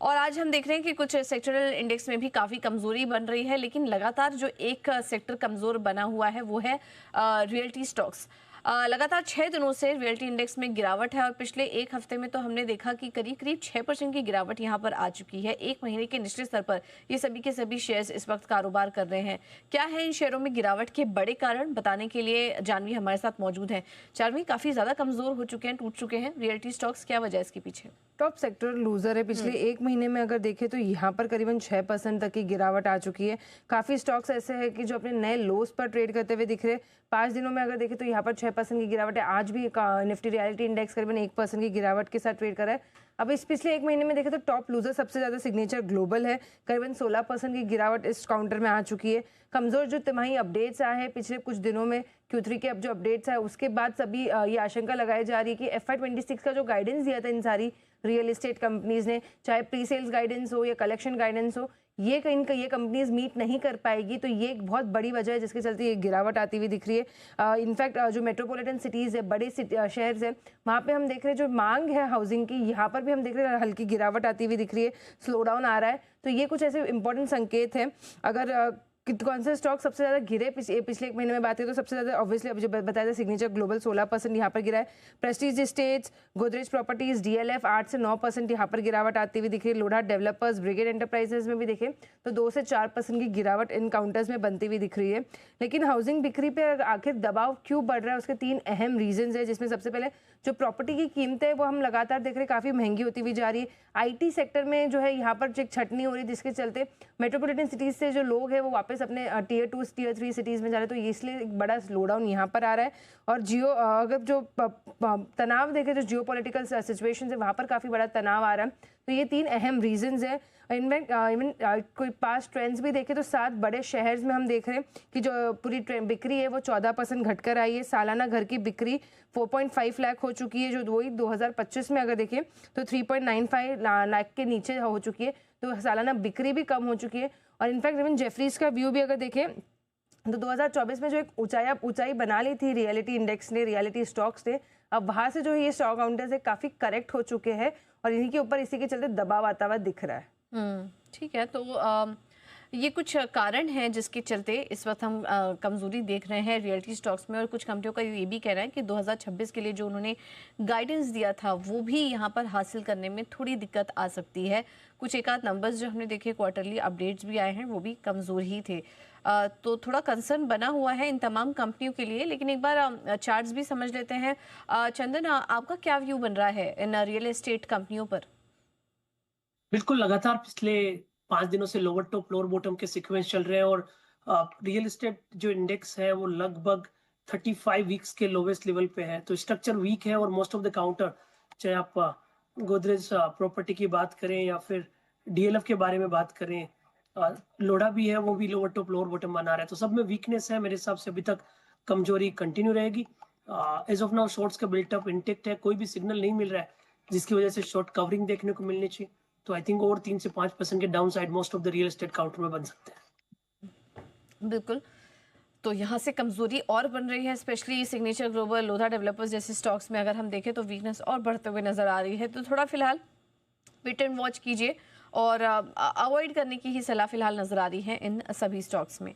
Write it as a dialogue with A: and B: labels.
A: और आज हम देख रहे हैं कि कुछ सेक्टरल इंडेक्स में भी काफ़ी कमजोरी बन रही है, लेकिन लगातार जो एक सेक्टर कमजोर बना हुआ है वो है रियल्टी स्टॉक्स। लगातार 6 दिनों से रियल्टी इंडेक्स में गिरावट है और पिछले एक हफ्ते में तो हमने देखा कि करीब करीब 6% की गिरावट यहां पर आ चुकी है। एक महीने के निचले स्तर पर ये सभी के सभी शेयर्स इस वक्त कारोबार कर रहे हैं। क्या है इन शेयरों में गिरावट के बड़े कारण, बताने के लिए जानवी हमारे साथ मौजूद है। जानवी, काफ़ी ज़्यादा कमज़ोर हो चुके हैं, टूट चुके हैं रियल्टी स्टॉक्स, क्या वजह है इसके पीछे?
B: टॉप सेक्टर लूजर है। पिछले एक महीने में अगर देखें तो यहाँ पर करीबन 6% तक की गिरावट आ चुकी है। काफ़ी स्टॉक्स ऐसे हैं कि जो अपने नए लोस पर ट्रेड करते हुए दिख रहे हैं। 5 दिनों में अगर देखें तो यहाँ पर 6% की गिरावट है। आज भी निफ्टी रियलिटी इंडेक्स करीबन 1% की गिरावट के साथ ट्रेड कर रहा है। अब इस पिछले एक महीने में देखें तो टॉप लूजर सबसे ज़्यादा सिग्नेचर ग्लोबल है। करीबन 16% की गिरावट इस काउंटर में आ चुकी है। कमज़ोर जो तिमाही अपडेट्स आए हैं पिछले कुछ दिनों में, Q3 के अब जो अपडेट्स आए उसके बाद सभी ये आशंका लगाई जा रही है कि FY26 का जो गाइडेंस दिया था इन सारी रियल एस्टेट कंपनीज ने, चाहे प्री सेल्स गाइडेंस हो या कलेक्शन गाइडेंस हो, ये कंपनीज मीट नहीं कर पाएगी। तो ये एक बहुत बड़ी वजह है जिसके चलते ये गिरावट आती हुई दिख रही है। इनफैक्ट जो मेट्रोपॉलिटन सिटीज़ है, बड़े शहर हैं, वहाँ पे हम देख रहे हैं जो मांग है हाउसिंग की, यहाँ पर भी हम देख रहे हैं हल्की गिरावट आती हुई दिख रही है, स्लो डाउन आ रहा है। तो ये कुछ ऐसे इंपॉर्टेंट संकेत हैं। अगर कौन से स्टॉक सबसे ज़्यादा गिरे पिछले एक महीने में बात करें तो सबसे ज़्यादा ऑब्वियसली अभी जो बताया था सिग्नेचर ग्लोबल 16% यहाँ पर गिरा है। Prestige estates, Godrej properties, DLF 8 से 9% यहाँ पर गिरावट आती हुई दिख रही है। लोढ़ा डेवलपर्स, ब्रिगेड एंटरप्राइजेज में भी देखें तो 2 से 4% की गिरावट इन काउंटर्स में बनती हुई दिख रही है। लेकिन हाउसिंग बिक्री पे आखिर दबाव क्यों बढ़ रहा है, उसके 3 अहम रीजन है, जिसमें सबसे पहले जो प्रॉपर्टी की कीमतें वो हम लगातार देख रहे हैं काफ़ी महंगी होती हुई जा रही है। IT सेक्टर में जो है यहाँ पर एक छटनी हो रही है, जिसके चलते मेट्रोपॉलिटन सिटीज़ से जो लोग हैं वो वापस अपने Tier 2 Tier 3 सिटीज़ में जा रहे हैं। तो इसलिए एक बड़ा स्लो डाउन यहाँ पर आ रहा है। और अगर जो तनाव देखें, जो जियो पॉलिटिकल सिचुएशन है वहाँ पर काफ़ी बड़ा तनाव आ रहा है। तो ये 3 अहम रीजंस है। इनफैक्ट इवन कोई पास्ट ट्रेंड्स भी देखें तो 7 बड़े शहर्स में हम देख रहे हैं कि जो पूरी बिक्री है वो 14% घटकर आई है। सालाना घर की बिक्री 4.5 लाख हो चुकी है, जो वही 2025 में अगर देखें तो 3.95 लाख के नीचे हो चुकी है। तो सालाना बिक्री भी कम हो चुकी है। और इनफैक्ट इवन जेफरीज का व्यू भी अगर देखें तो 2024 में जो एक ऊंचाई बना ली थी रियलिटी इंडेक्स ने, रियलिटी स्टॉक्स ने, अब वहां से जो ये स्टॉक काउंटर्स है काफ़ी करेक्ट हो चुके हैं और इन्हीं के ऊपर इसी के चलते दबाव आता हुआ दिख रहा है।
A: ठीक है, तो ये कुछ कारण हैं जिसके चलते इस वक्त हम कमजोरी देख रहे हैं रियल्टी स्टॉक्स में। और कुछ कंपनियों का ये भी कहना है कि 2026 के लिए जो उन्होंने गाइडेंस दिया था वो भी यहाँ पर हासिल करने में थोड़ी दिक्कत आ सकती है। कुछ एक आध नंबर्स जो हमने देखे, क्वार्टरली अपडेट्स भी आए हैं, वो भी कमज़ोर ही थे। तो थोड़ा कंसर्न बना हुआ है इन तमाम कंपनियों के लिए। लेकिन एक बार चार्ट्स भी समझ लेते हैं। चंदन, आपका क्या व्यू बन रहा है इन रियल एस्टेट कंपनियों पर?
C: बिल्कुल, लगातार पिछले 5 दिनों से लोअर टॉप लोअर बॉटम के सीक्वेंस चल रहे हैं और रियल एस्टेट जो इंडेक्स है वो लगभग 35 वीक्स के लोवेस्ट लेवल पे है। तो स्ट्रक्चर वीक है और मोस्ट ऑफ द काउंटर, चाहे आप गोदरेज प्रॉपर्टी की बात करें या फिर DLF के बारे में बात करें, लोढ़ा भी है, वो भी लोअर टॉप लोअर बॉटम बना रहा है। तो सब में वीकनेस है। मेरे हिसाब से अभी तक कमजोरी कंटिन्यू रहेगी। एज ऑफ नाउ शॉर्ट्स का बिल्टअप इंटेक्ट है, कोई भी सिग्नल नहीं मिल रहा है जिसकी वजह से शॉर्ट कवरिंग देखने को मिलनी चाहिए। तो आई थिंक और 3 से 5% के down side most of the real estate counter में बन सकते हैं।
A: बिल्कुल, तो यहाँ से कमजोरी और बन रही है, specially signature global, Lodha developers जैसे स्टॉक्स में अगर हम देखें तो वीकनेस और बढ़ते हुए नजर आ रही है। तो थोड़ा फिलहाल वेट एंड वॉच कीजिए और अवॉइड करने की ही सलाह फिलहाल नजर आ रही है इन सभी स्टॉक्स में।